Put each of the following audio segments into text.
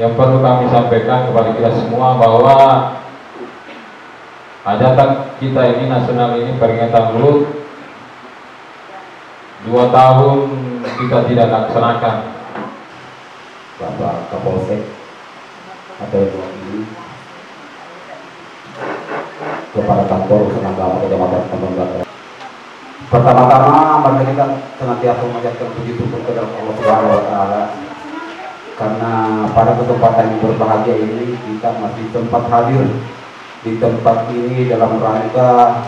yang perlu kami sampaikan kepada kita semua bahwa hajatan kita ini nasional ini peringatan Hud 2 tahun kita tidak laksanakan. Bapak Kapolsek atau yang mewakili kepada kantor Senagama Kecamatan Pembangunan. Pertama-tama mari kita senantiasa memanjatkan puji syukur kepada Allah Subhanahu wa taala karena pada kesempatan yang berbahagia ini kita masih sempat hadir di tempat ini dalam rangka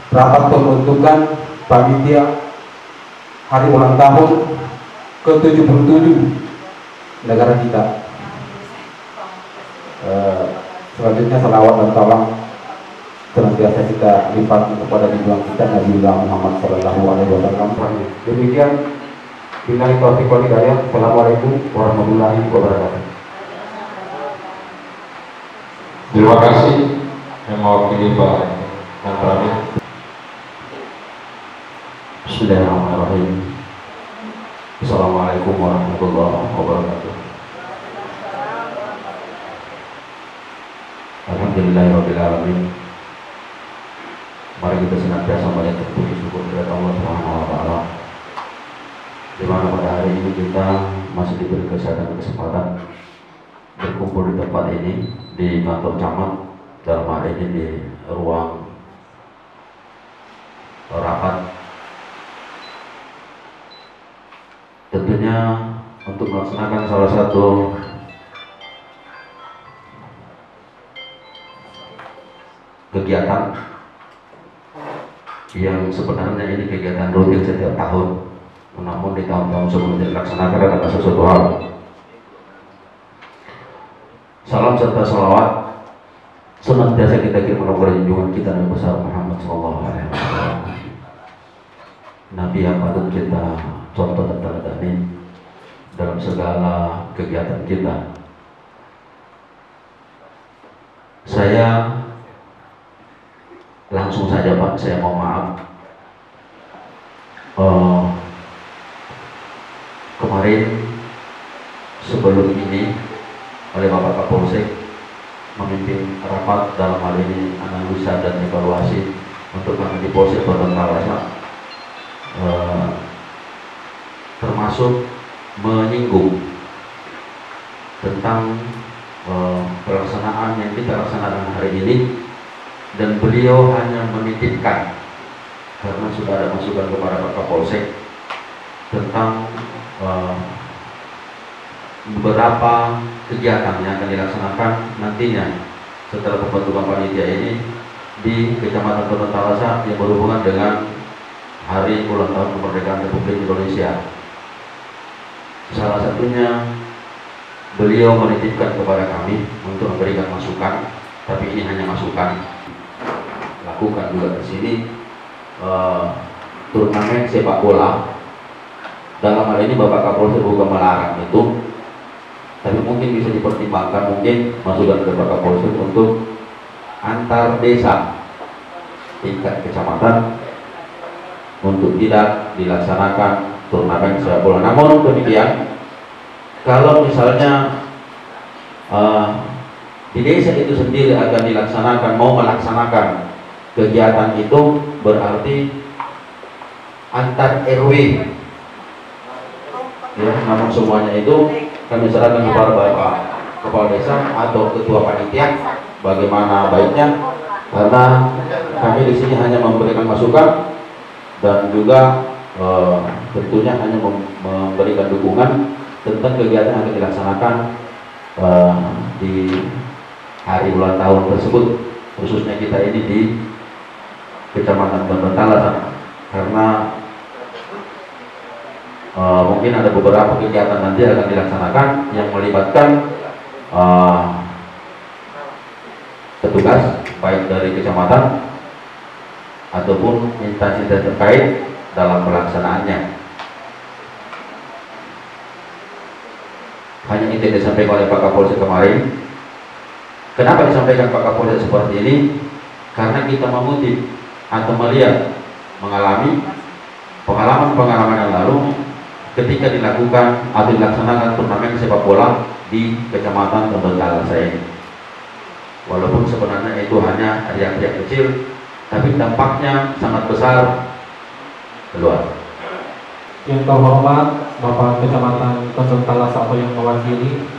rapat pembentukan panitia hari ulang tahun ke-77 negara kita. Selanjutnya salawat dan salam senantiasa kita limpahkan kepada junjungan kita Nabiullah Muhammad sallallahu alaihi wasallam. Demikian, billahi taufiq wal hidayah. Assalamualaikum warahmatullahi wabarakatuh. Terima kasih yang mewakili Pak Antara. Bismillahirrahmanirrahim. Assalamualaikum warahmatullahi wabarakatuh. Alhamdulillahirrahmanirrahim. Mari kita senantiasa menyatakan puji syukur kepada Allah Subhanahu wa taala. Di mana pada hari ini kita masih diberi kesempatan berkumpul di tempat ini di kantor camat, dalam hal ini di ruang rapat. Tentunya untuk melaksanakan salah satu kegiatan yang sebenarnya ini kegiatan rutin setiap tahun, namun di tahun-tahun sebelumnya dilaksanakan ada sesuatu hal. Salam serta salawat senantiasa kita kirim kepada junjungan kita Nabi besar Muhammad sallallahu alaihi wasallam, Nabi yang patut kita contoh dan teladani dalam segala kegiatan kita. Saya langsung saja Pak, saya mau maaf. Kemarin sebelum ini oleh Bapak Kapolsek memimpin rapat dalam hal ini analisa dan evaluasi untuk kami di Polsek Batam Talasa, termasuk menyinggung tentang pelaksanaan yang kita laksanakan hari ini, dan beliau hanya menitipkan karena sudah ada masukan kepada Pak Kapolsek tentang beberapa kegiatan yang akan dilaksanakan nantinya setelah pembentukan panitia ini di Kecamatan Batam Talasa yang berhubungan dengan hari ulang tahun kemerdekaan Republik Indonesia. Salah satunya beliau menitipkan kepada kami untuk memberikan masukan, tapi ini hanya masukan. Lakukan juga di sini turnamen sepak bola. Dalam hal ini Bapak Kapolsek bukan melarang itu, tapi mungkin bisa dipertimbangkan mungkin masukan dari Bapak Kapolsek untuk antar desa tingkat kecamatan untuk tidak dilaksanakan turnamen sepak bola. Namun demikian, kalau misalnya di desa itu sendiri akan dilaksanakan, mau melaksanakan kegiatan itu, berarti antar RW ya, namun semuanya itu kami serahkan kepada Bapak Kepala Desa atau Ketua Panitia bagaimana baiknya, karena kami di sini hanya memberikan masukan dan juga tentunya hanya memberikan dukungan tentang kegiatan yang akan dilaksanakan di hari ulang tahun tersebut, khususnya kita ini di Kecamatan Batam Talasa, karena mungkin ada beberapa kegiatan nanti akan dilaksanakan yang melibatkan petugas baik dari kecamatan ataupun instansi terkait dalam pelaksanaannya. Hanya itu yang disampaikan oleh Pak Kapolsek kemarin. Kenapa disampaikan Pak Kapolsek seperti ini? Karena kita mengutip atau melihat, mengalami pengalaman-pengalaman yang lalu ketika dilakukan atau dilaksanakan turnamen sepak bola di Kecamatan Tondon Talasa ini. Walaupun sebenarnya itu hanya riak-riak kecil, tapi dampaknya sangat besar keluar. Yang terhormat Bapak Kecamatan Tondon Talasa atau yang mewakili,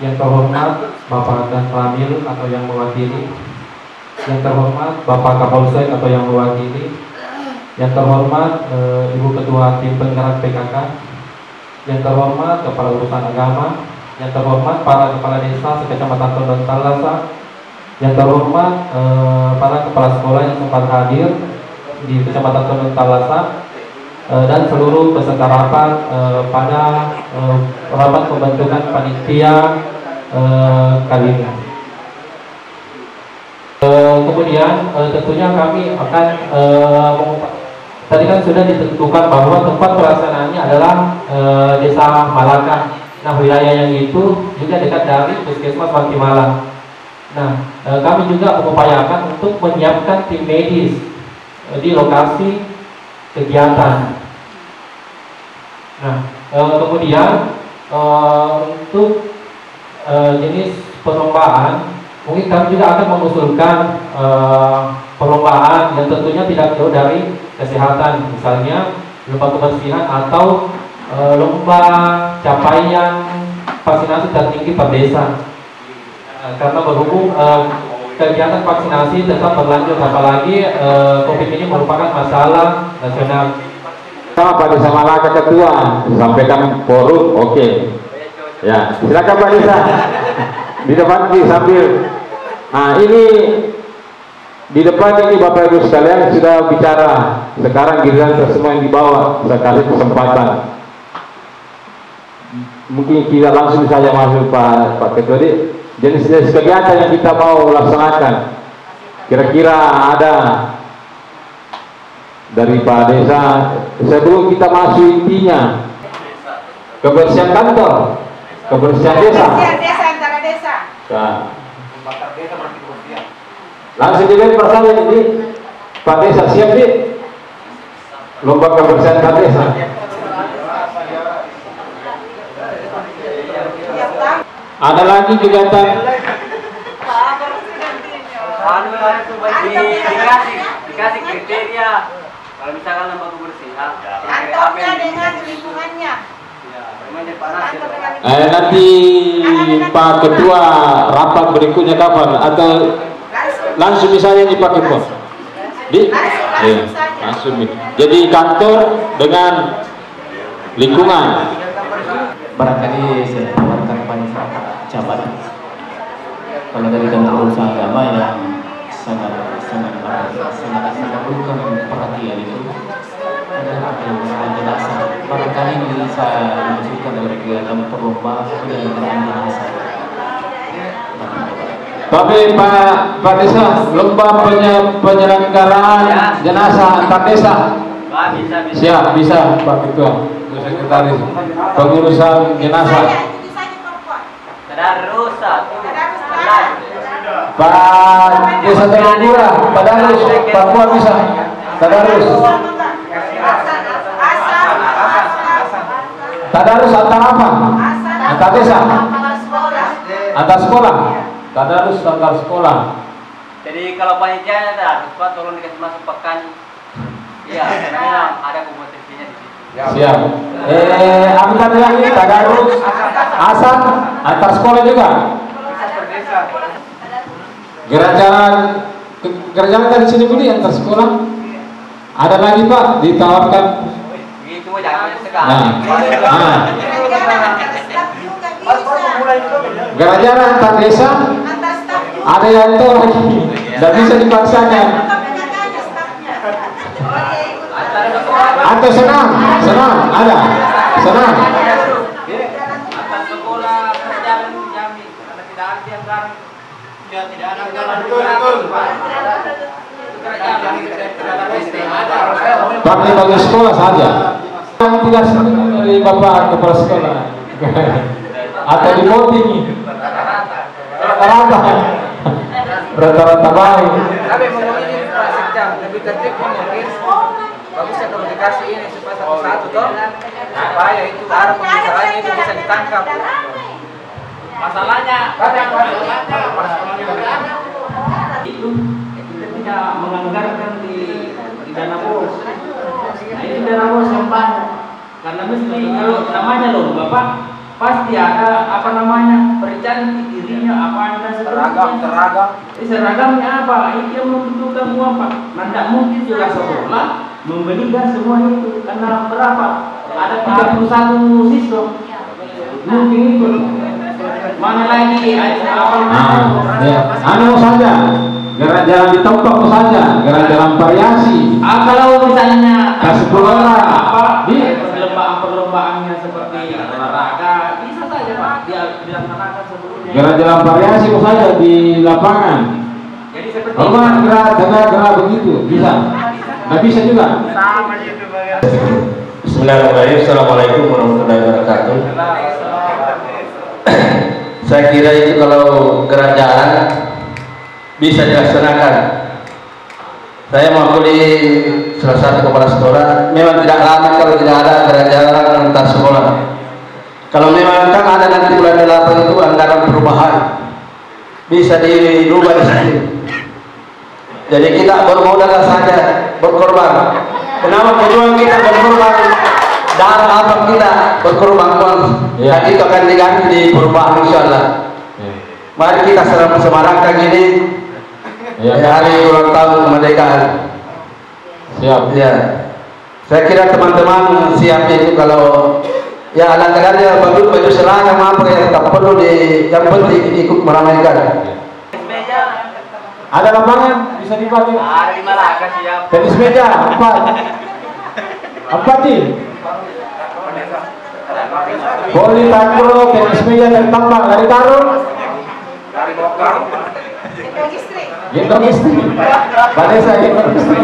yang terhormat Bapak Dan Ramil atau yang mewakili, yang terhormat Bapak Kapolsek atau yang mewakili, yang terhormat Ibu Ketua Tim Penggerak PKK, yang terhormat Kepala Urusan Agama, yang terhormat para kepala desa sekecamatan Tondon Talasa, yang terhormat para kepala sekolah yang sempat hadir di Kecamatan Tondon Talasa, dan seluruh peserta rapat pada rapat pembentukan panitia kali ini. Kemudian tentunya kami akan tadi kan sudah ditentukan bahwa tempat pelaksanaannya adalah Desa Malaka. Nah, wilayah yang itu juga dekat dari Puskesmas Wantimala. Nah, kami juga mengupayakan untuk menyiapkan tim medis di lokasi kegiatan. Nah, kemudian untuk jenis perlombaan, mungkin kami juga akan mengusulkan perlombaan yang tentunya tidak jauh dari kesehatan, misalnya lomba kebersihan atau lomba capaian vaksinasi tertinggi per desa. Karena berhubung kegiatan vaksinasi tetap berlanjut, apalagi COVID ini merupakan masalah nasional. Pak Desa Malaka Ketua sampaikan forum, oke. Ya, silakan Pak Desa. Di depan sambil. Nah, ini di depan ini Bapak Ibu sekalian sudah bicara. Sekarang giliran semua yang dibawa, saya kasih kesempatan. Mungkin kita langsung saja masuk Pak Ketua. Jenis-jenis kegiatan yang kita mau laksanakan, kira-kira ada dari Pak Desa. Sebelum kita masuk intinya, kebersihan kantor, kebersihan desa. Antara desa. Nah, langsung dilempar saja ini Pak Desa, siap nih lomba kebersihan Pak Desa. Ada lagi kegiatan dikasih kriteria kalau misalkan lomba kebersihan Kantornya dengan lingkungannya. nanti Pak Ketua rapat berikutnya kapan atau langsung misalnya di Pak Ketua langsung nih. Jadi kantor dengan lingkungan. Barangkali saya tawarkan pada jabatan. Kalau dari kantor urusan agama yang sangat bukan perhatian itu adalah apa yang bersifat jenazah. Barangkali bisa dimasukkan dalam kegiatan perlombaan penyelenggaraan jenazah. Tapi Pak Desa, lomba penyelenggaraan jenazah antar desa. Siap, bisa Pak Ketua, Sekretaris pengurusan jenazah. Pak Desa Telungura, Tadarus, Papua bisa. Tadarus. Tadarus antar apa? Antar desa. Antar sekolah. Tadarus antar sekolah. Jadi kalau panitia ada Pak tolong dikasih masuk pekan. Iya, karena ada kompetisinya di situ. Siap. Apa lagi? Tadarus, asal antar sekolah juga. Gerak-jalan dari sini dulu antar sekolah. Ada lagi Pak ditawarkan. Itu jangan sekali. Gerak-jalan antar desa. Ada yang tahu lagi. Tidak bisa dipaksakan. Atau senang, ada, senang. Atas sekolah berjalan dijamin karena tidak ada yang garang. Ya tidak ada Tapi bagi sekolah saja. Yang tidak senang dari Bapak kepala sekolah. Atau di voting. Rata-rata baik. Tapi mau ini Pak Sekjam lebih tertib mungkin. bagusnya kalau dikasih ini supaya satu-satu toh, supaya itu arah pembicaranya itu bisa ditangkap. Masalahnya itu kita tidak menganggarkan di dana bos. Nah ini dana bos yang banyak. Karena mesti kalau namanya loh Bapak pasti ada apa namanya perencanaan dirinya apa dan seterusnya. Seragam. Ini seragamnya apa? Ini yang membutuhkan uang Pak. Tidak mungkin juga sekolah membelikan semua itu karena berapa? Ada 31 siswa. Mungkin itu. Mana lagi apa ya. Anu saja, gerak jalan di tempat saja, gerak jalan variasi. Kalau misalnya Kasih bola apa di perlombaan-perlombaannya seperti olahraga bisa saja Pak dilaksanakan sebelumnya. Gerak jalan variasi saja di lapangan. Jadi seperti Hormat gerak begitu bisa. Nggak bisa juga. Bismillahirrahmanirrahim. Assalamualaikum warahmatullahi wabarakatuh. Saya kira itu kalau gerak jalan bisa dilaksanakan. Saya mewakili salah satu kepala sekolah. Memang tidak lama kalau tidak ada gerak jalan antar sekolah. Kalau memang kan ada nanti bulan 8 itu anggaran perubahan bisa dirubah di sini. Jadi kita bermodal saja berkorban. Kenapa tujuan kita berkorban? Darah apa kita berkorban uang? Dan itu akan diganti di perubahan insyaallah. Mari kita semarakkan ini hari ulang tahun kemerdekaan. Siap. Ya. Saya kira teman-teman siap itu kalau ya kadang-kadang baju seragam apa yang tak perlu yang penting ikut meramaikan. Ada lapangan bisa dipakai. Ada di Malaka siap. Tenis meja 4 sih. Voli takraw, tenis meja tertambang dari karung. Dari bokar. Gendong istri. Vanessa gendong istri.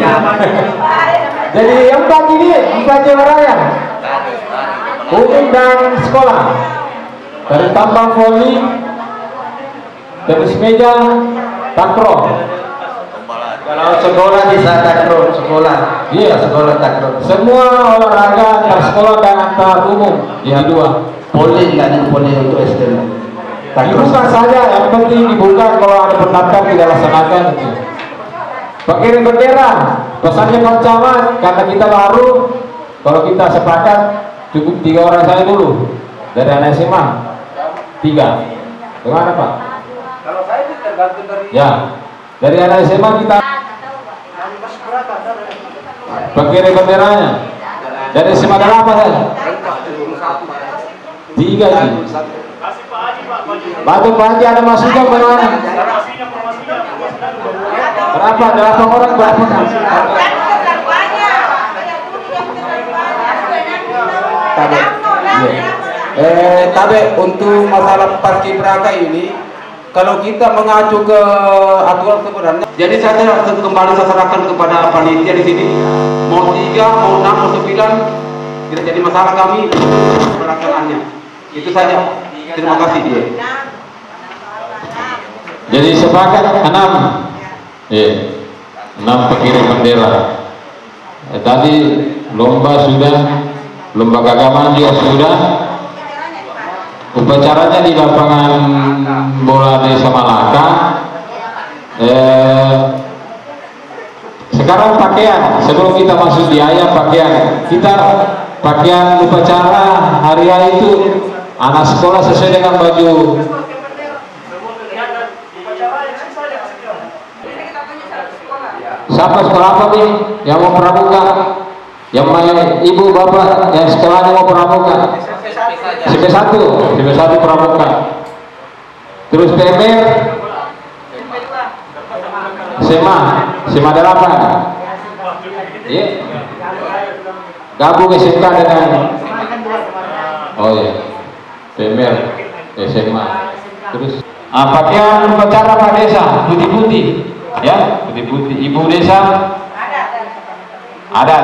Jadi 4 ini 4 jiwa raya. Umum dan sekolah. Dari tambang voli, tenis meja, takraw. Kalau sekolah bisa takraw, sekolah. Iya, sekolah takraw. Semua olahraga antar sekolah dan antar umum Ya, dua. Poli nggak ada poli untuk SD. Dibuka saja, yang penting dibuka. Kalau ada pendaftar tidak laksanakan. Pakai bendera, pesannya Pak Camat karena kita baru. Kalau kita sepakat cukup 3 orang saya dulu dari anak SMA 3. Bagaimana Pak? Kalau saya itu tergantung dari Ya, dari anak SMA kita pakai benderanya. Dari SMA 8 saja. 3 sih. Batu Pak Haji ada masukan bagaimana? Berapa? 8 orang berapa? Tapi untuk masalah paskibraka ini, kalau kita mengacu ke aturan sebenarnya, jadi saya kembali saya serahkan kepada panitia di sini. Mau 3, mau 6, mau 9, tidak jadi masalah kami pelaksanaannya. Itu saja. Terima kasih dia. Jadi sepakat 6. Iya. 6 pengirim bendera. Tadi lomba sudah, lomba keagamaan juga sudah. Upacaranya di lapangan bola Desa Malaka. Sekarang pakaian, sebelum kita masuk di ayam pakaian, kita pakaian upacara hari itu anak sekolah sesuai dengan baju. Siapa sekolah apa nih yang mau pramuka? Yang ibu bapak yang sekolahnya mau pramuka? CP1 pramuka. Terus PMR SMA 8. Iya. Gabung SMK dengan oh iya. PMR SMA. Terus pakaian upacara Pak Desa putih-putih. Ya, putih-putih. Ibu desa ada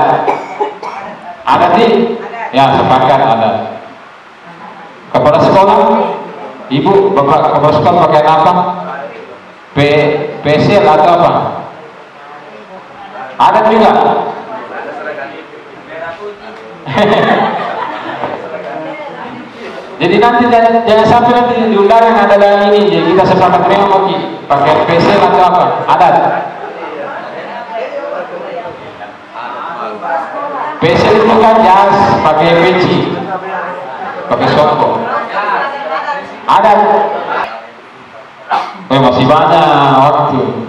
sih ya, sepakat ada. Kepala sekolah ibu bapak kepala sekolah pakai apa? PSL atau apa? Ada juga Jadi nanti jangan sampai nanti di undangan ada yang ini, jadi kita sepakat memang pakai PC atau apa, adat. PC itu kan jas, pakai peci, pakai songkok, adat. Masih banyak waktu.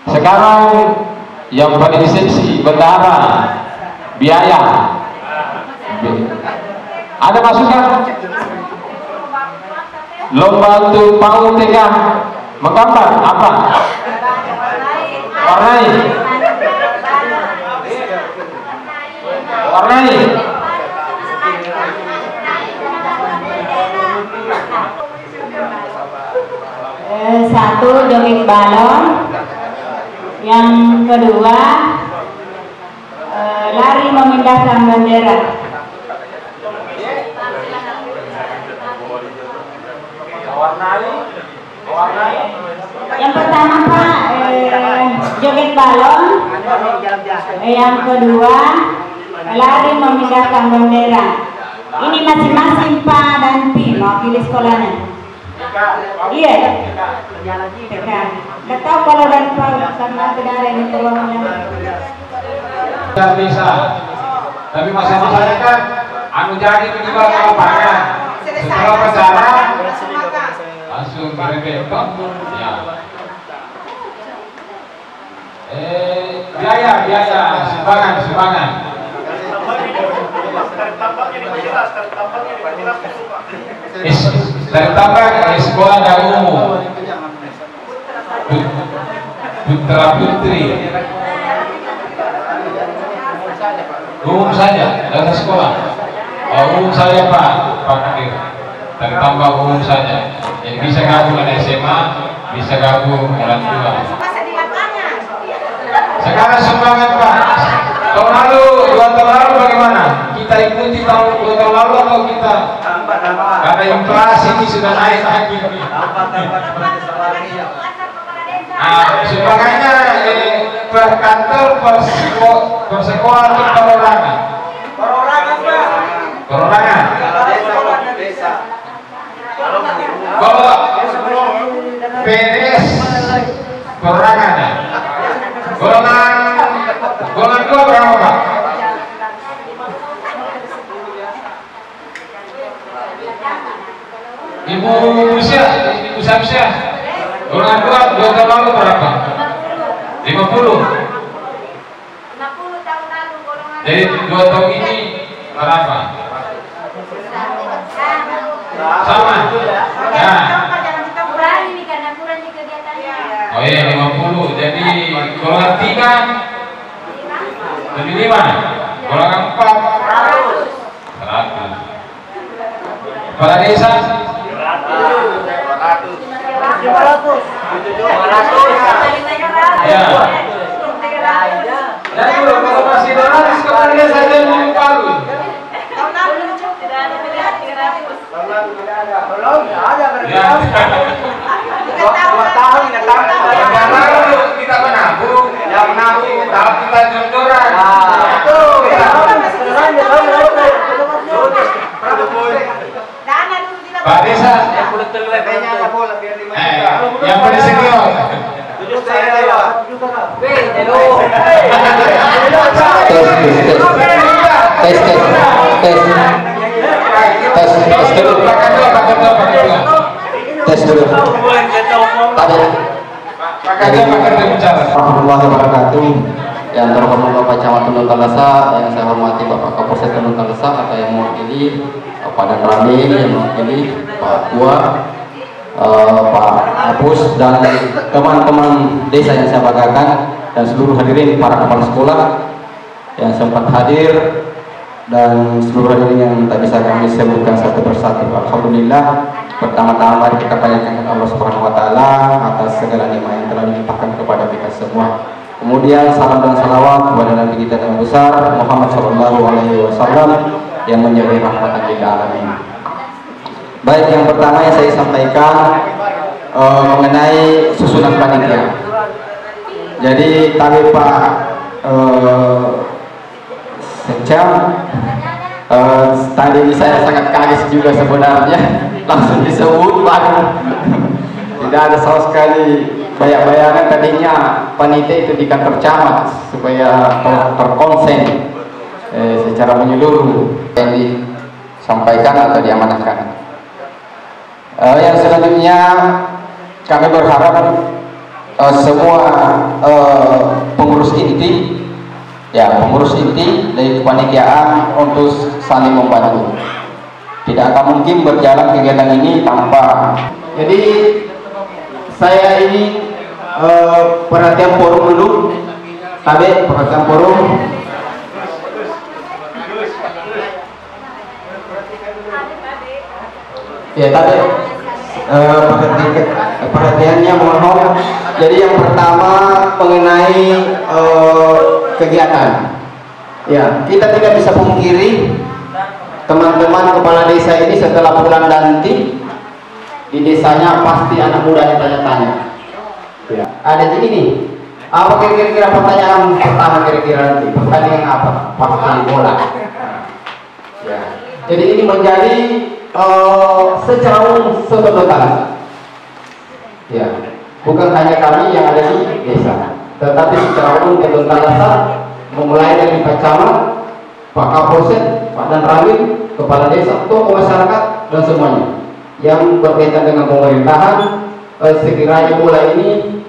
Sekarang yang paling seksi bendara, biaya. Ada masukan? Lomba untuk PAUD TK menggambar apa? Warnai. Warnai. Satu joget balon, yang kedua lari memindahkan bendera. Yang pertama Pak joget balon, yang kedua lari memindahkan bendera. Ini masing-masing Pak dan Pi mewakili sekolahnya. Iya. Nggak tahu kalau dari Pak karena tidak ada yang tolongnya. Tidak bisa. Tapi masa-masanya kan anu jadi juga ke lapangan. Setelah pacaran langsung berbentuk. Ya. Biaya sumbangan. Tertambah sekolah dan umum putra putri umum saja dari sekolah. Umum saja Pak Kadir, tertambah umum saja. Jadi bisa gabung dengan SMA, bisa gabung orang tua. Sekarang sumbangan Pak. Tahun lalu, 2 tahun lalu bagaimana? Kita ikuti tahun 2 tahun lalu atau kita? Karena inflasi ini sudah naik lagi. Nah, sumbangannya per kantor, per sekolah atau perorangan? Perorangan. Kalau PNS perorangan ya. Golongan 2 berapa Pak? Ibu usia. Golongan 2 tahun lalu berapa? 50. Jadi 2 tahun ini berapa? Sama. Ya. Oh iya 50. Jadi golongan 3 lebih 5. Golongan 4 100. Kepala desa 500. Ya. Dan kalau masih 200 kepala desa saja yang palu. Belum ada kita menabung, tahun kita jor-joran. Pak Desa, yang paling senior. Tes dulu. Warahmatullahi wabarakatuh. Yang terhormat Bapak Camat Tenun Talasa, yang saya hormati Bapak Kapolsek Tenun Talasa atau yang mewakili Pak Dan Ramil, yang mewakili Pak Kua, Pak Apus dan teman-teman desa yang saya banggakan, dan seluruh hadirin para kepala sekolah yang sempat hadir dan seluruh hadirin yang tak bisa kami sebutkan satu persatu. Alhamdulillah, pertama-tama kita panjatkan Allah Subhanahu wa taala atas segala nikmat yang telah dilimpahkan kepada kita semua. Kemudian salam dan salawat kepada Nabi kita yang besar Muhammad SAW yang menjadi rahmatan lil alamin. Baik, yang pertama yang saya sampaikan mengenai susunan panitia. Jadi tadi Pak Secam. Tadi saya sangat kaget juga sebenarnya, langsung disebut Pak. Tidak ada sama sekali bayangan tadinya panitia itu di kantor camat supaya terkonsen secara menyeluruh yang disampaikan atau diamanatkan. Yang selanjutnya kami berharap semua pengurus inti dari kepanitiaan untuk saling membantu. Tidak akan mungkin berjalan kegiatan ini tanpa. Jadi saya ini perhatian forum dulu, perhatian forum. Ya tadi perhatiannya mohon. Jadi yang pertama mengenai kegiatan. Ya, kita tidak bisa pungkiri teman-teman kepala desa ini setelah bulan nanti di desanya pasti anak muda ditanya-tanya. Ya. Ada ini. Apa kira-kira pertanyaan pertama kira-kira nanti? Pertandingan apa? Pasti bola. Ya. Jadi ini menjadi secara umum sebenarnya. Ya. Bukan hanya kami yang ada di desa, tetapi secara umum Ketum Talasa memulai dari Pak Camat, Pak Kapolsek, Pak Dan Ramil, Kepala Desa, tokoh masyarakat dan semuanya yang berkaitan dengan pemerintahan. Sekiranya bola ini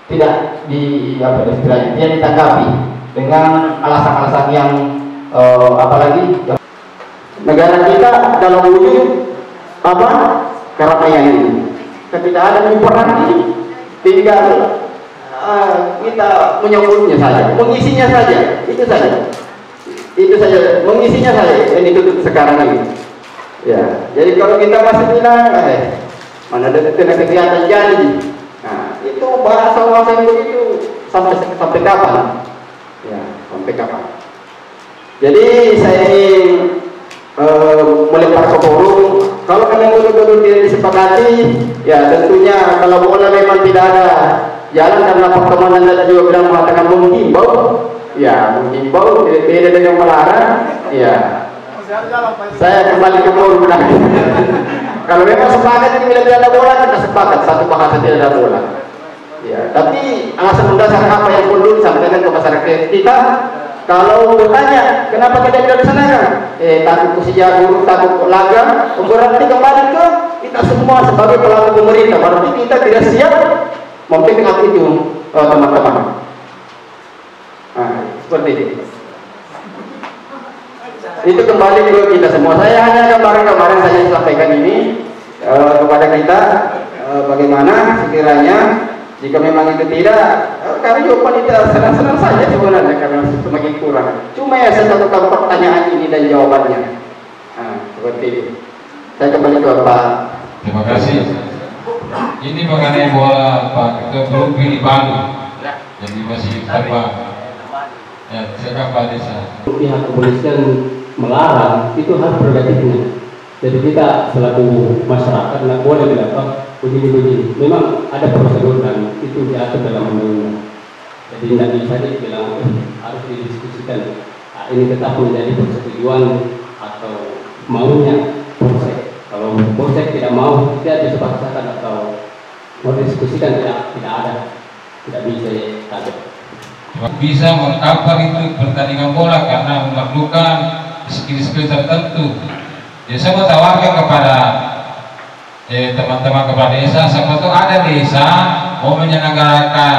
tidak ditanggapi dengan alasan-alasan yang apalagi negara kita dalam wujud keramaian ini. Ketika ada peran ini, tinggal kita menyambutnya saja, mengisinya saja, itu saja, mengisinya saja yang ditutup sekarang ini. Ya, jadi kalau kita masih bilang, mana ada kegiatan jadi, nah itu bahasa yang begitu sampai kapan? Ya, sampai kapan? Jadi saya ingin melempar ke forum. Kalau kalian betul-betul tidak disepakati, ya tentunya kalau bola memang tidak ada jalan karena pertemanan dan juga bilang mengatakan menghimbau, ya menghimbau beda dengan melarang, ya. Saya kembali ke forum lagi. Kalau memang sepakat ini tidak ada bola, kita sepakat satu bahasa tidak ada bola. Ya, tapi alasan mendasar apa yang perlu disampaikan ke masyarakat kita? Kalau bertanya, kenapa kita tidak disanakan? Takut usia guru, takut laga. Berarti kembali ke kita semua sebagai pelaku pemerintah. Berarti kita tidak siap mempegang itu, teman-teman. Nah, seperti itu. Itu kembali ke kita semua. Saya hanya kemarin saya sampaikan ini kepada kita bagaimana sekiranya. Jika memang itu tidak, kami juga panitia senang-senang saja sebenarnya karena semakin kurang. Cuma ya saya satukan pertanyaan ini dan jawabannya. Nah, seperti itu. Saya kembali ke Pak. Terima kasih. Ini mengenai bola Pak, kita belum pilih baru. Jadi masih apa? Ya, silakan Pak Desa. Pihak kepolisian melarang itu hak prerogatifnya. Jadi kita selaku masyarakat nggak boleh bilang begini. Memang ada prosedur dan itu diatur dalam undang-undang. Jadi tidak bisa dibilang harus didiskusikan. Nah, ini tetap menjadi persetujuan atau maunya polsek. Kalau polsek tidak mau, tidak disepakatkan atau mau diskusikan tidak ada, tidak bisa kaget. Bisa mengcover itu pertandingan bola karena memerlukan skill-skill tertentu. Ya, saya mau tawarkan kepada teman-teman kepala desa, siapa tahu ada desa mau menyelenggarakan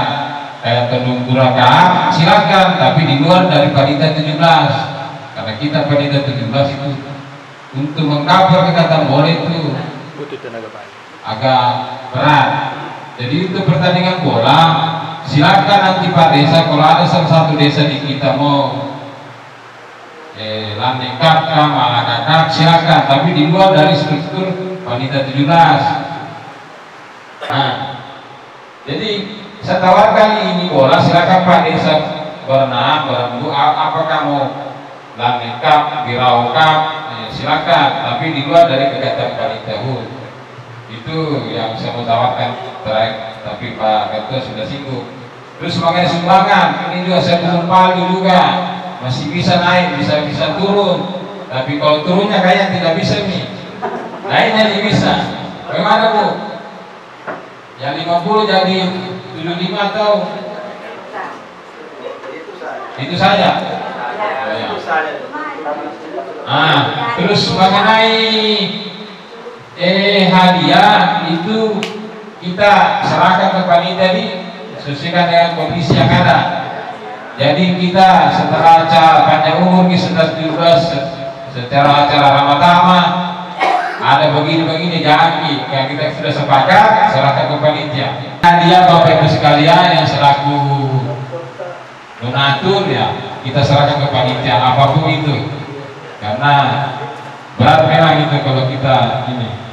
penungguran, silakan, tapi di luar dari panitia 17, karena kita panitia 17 itu untuk mengcover kegiatan bola itu butuh tenaga agak berat. Jadi untuk pertandingan bola silakan nanti Pak Desa, kalau ada salah satu desa di kita mau Landekap, Malakakap, silakan, tapi di luar dari struktur panitia 17. Nah, jadi saya tawarkan ini bola, silakan Pak Desa berenang, apakah mau Landekap, Biraukap, silakan, tapi di luar dari kegiatan panitia itu yang saya mau tawarkan terakhir, tapi Pak Ketua sudah singgung. Terus sebagai sumbangan ini juga saya turun palu juga, masih bisa naik, bisa turun. Tapi kalau turunnya kayak tidak bisa nih, naiknya tidak bisa. Bagaimana Bu? Yang 50 jadi 75 atau itu saja? Terus mengenai hadiah itu kita serahkan ke panitia tadi, sesuaikan dengan kondisi yang ada. Jadi kita setelah acara panjang umur kita 17, secara acara ramadhan ada begini-begini jangan yang kita sudah sepakat serahkan ke panitia. Hadiah Bapak Ibu sekalian yang selaku donatur ya kita serahkan ke panitia apapun itu, karena berat memang itu kalau kita ini.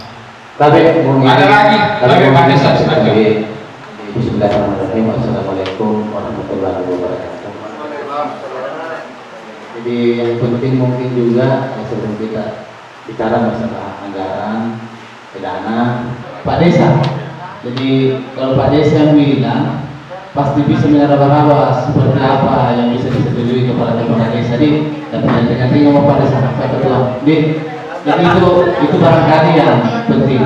Tapi ada lagi Pak Desa. Bismillahirrahmanirrahim. Assalamualaikum warahmatullahi wabarakatuh. Jadi yang penting mungkin juga sebelum kita bicara masalah anggaran, dana, Pak Desa. Jadi kalau Pak Desa bilang pasti bisa meraba-raba seperti apa yang bisa disetujui kepada desa ini, dan nanti ngomong pada sana Pak Ketua. Jadi itu barangkali yang penting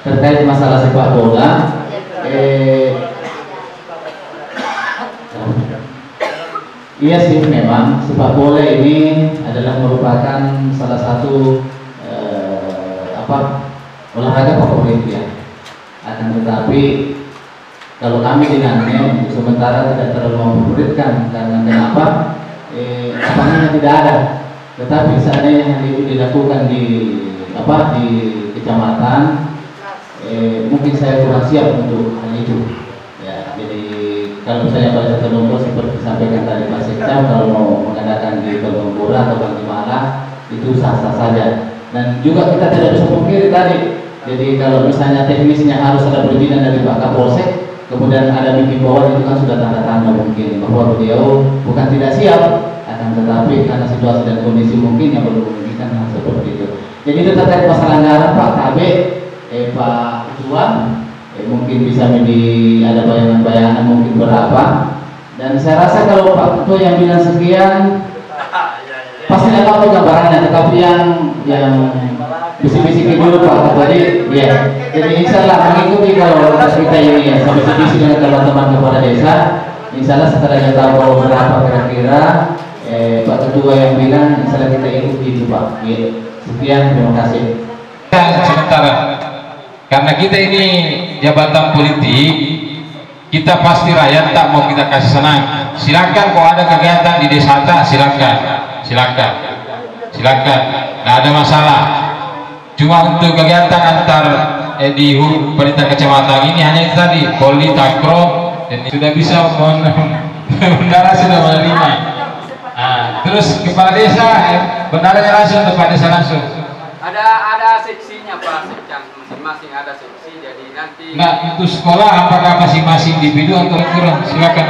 terkait masalah sepak bola. Iya sih, memang sepak bola ini adalah merupakan salah satu olahraga favorit ya. Akan tetapi kalau kami dengannya sementara tidak terlalu memfavoritkan, karena kenapa? Lapangannya tidak ada. Tetapi seandainya yang dilakukan di kecamatan, mungkin saya kurang siap untuk hal itu. Ya, jadi kalau misalnya pada satu nomor seperti disampaikan tadi Pak Sekda, kalau mau mengadakan di Kalungpura atau Bangimala itu sah-sah saja. Dan juga kita tidak bisa pungkiri tadi. Jadi kalau misalnya teknisnya harus ada perizinan dari Pak Kapolsek, kemudian ada bikin bawah, itu kan sudah tanda-tanda mungkin bahwa beliau bukan tidak siap, akan tetapi karena situasi dan kondisi mungkin yang belum memungkinkan hal seperti itu. Jadi itu terkait masalah anggaran Pak KB, Pak Ketua, mungkin bisa ada bayangan-bayangan mungkin berapa. Dan saya rasa kalau Pak Ketua yang bilang sekian, pasti ada tahu gambarannya, tetapi yang bisik-bisik dulu Pak Ketua ya. Jadi insya Allah mengikuti kalau kita ini ya, sampai bisik dengan teman-teman kepala desa. Insya Allah setelah kita tahu berapa kira-kira Pak Ketua yang bilang, insya Allah kita ikuti itu Pak. Ya. Sekian, terima kasih. Sementara karena kita ini jabatan politik, kita pasti rakyat tak mau kita kasih senang. Silakan kalau ada kegiatan di desa tak, silakan, nggak ada masalah. Cuma untuk kegiatan antar di perintah kecamatan ini hanya itu tadi, poli takro, dan sudah bisa bendara sudah menerima. Terus kepala desa bendaranya langsung untuk Pak Desa langsung. Ada seksinya Pak, masing-masing ada seksi, jadi nanti. Nah, untuk sekolah apakah masing-masing individu atau kurang? Silakan.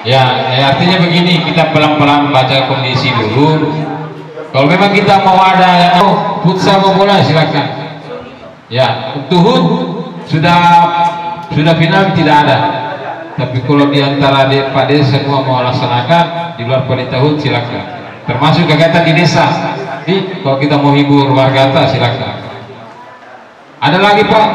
Ya, artinya begini, kita pelan-pelan baca kondisi dulu. Kalau memang kita mau ada yang futsal mau bola, silakan. Ya, untuk sudah final tidak ada. Tapi kalau diantara Pak Desa semua mau laksanakan di luar panitia HUT, silakan. Termasuk kegiatan di desa. Kalau kita mau hibur warga, silakan. Ada lagi Pak?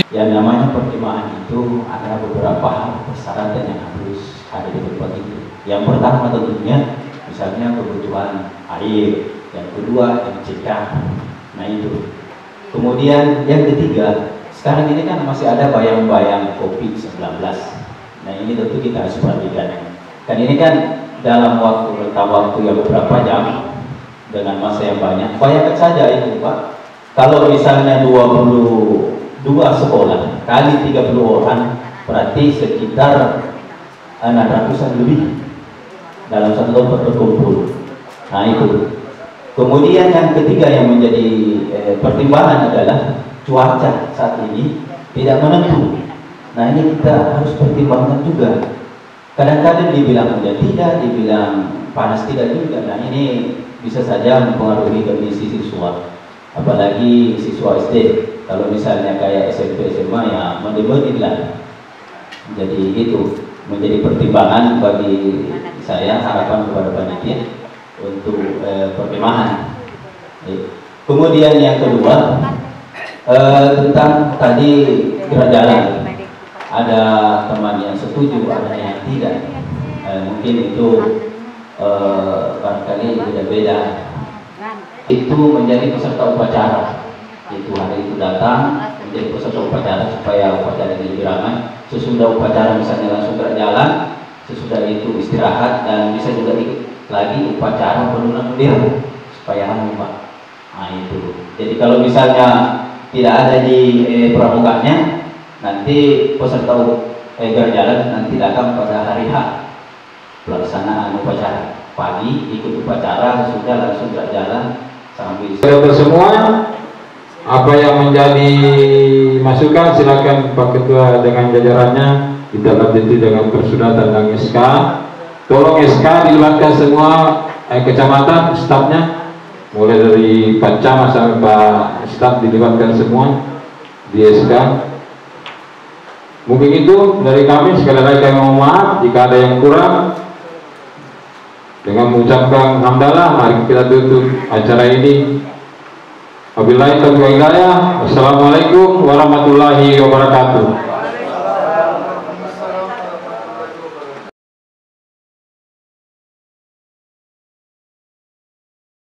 Yang namanya pertimbangan itu ada beberapa hal persyaratan yang harus ada di tempat itu. Yang pertama tentunya misalnya kebutuhan air, yang kedua MCK. Nah itu. Kemudian yang ketiga, sekarang ini kan masih ada bayang-bayang COVID-19. Nah ini tentu kita harus perhatikan. Kan ini kan dalam rentang waktu yang beberapa jam dengan masa yang banyak. Bayangkan saja itu Pak. Kalau misalnya 22 sekolah kali 30 orang, berarti sekitar 600-an lebih dalam satu tempat berkumpul. Nah itu. Kemudian yang ketiga yang menjadi pertimbangan adalah cuaca saat ini tidak menentu. Nah ini kita harus pertimbangkan juga. kadang-kadang dibilang hujan tidak, dibilang panas tidak juga. Nah ini bisa saja mempengaruhi kondisi siswa, apalagi siswa SD. Kalau misalnya kayak SMP SMA ya mending lah. Jadi itu menjadi pertimbangan bagi saya, harapan kepada panitia untuk perkemahan. Kemudian yang kedua tentang tadi gerak jalan, ada teman yang setuju, ada yang tidak. Mungkin itu barangkali beda-beda. Itu menjadi peserta upacara. Itu hari itu datang menjadi peserta upacara supaya upacara ini lebih ramai. Sesudah upacara misalnya langsung gerak jalan, sesudah itu istirahat, dan bisa juga ikut lagi upacara penurunan bendera supaya anu Pak. Nah itu. Jadi kalau misalnya tidak ada di pramuganya, nanti peserta gerak jalan nanti datang pada hari H pelaksanaan upacara. Pagi ikut upacara, sesudah langsung gerak jalan sambil. Saudara semua, apa yang menjadi masukan silakan Pak Ketua dengan jajarannya ditindaklanjuti dengan persudatan dan SK. Tolong SK dilibatkan semua kecamatan, stafnya, mulai dari Pak Camat sampai Pak Staf dilibatkan semua di SK. Mungkin itu dari kami. Sekali lagi kami mohon maaf jika ada yang kurang. Dengan mengucapkan hamdalah, mari kita tutup acara ini. Wabillahi taufiq wal hidayah. Wassalamualaikum warahmatullahi wabarakatuh.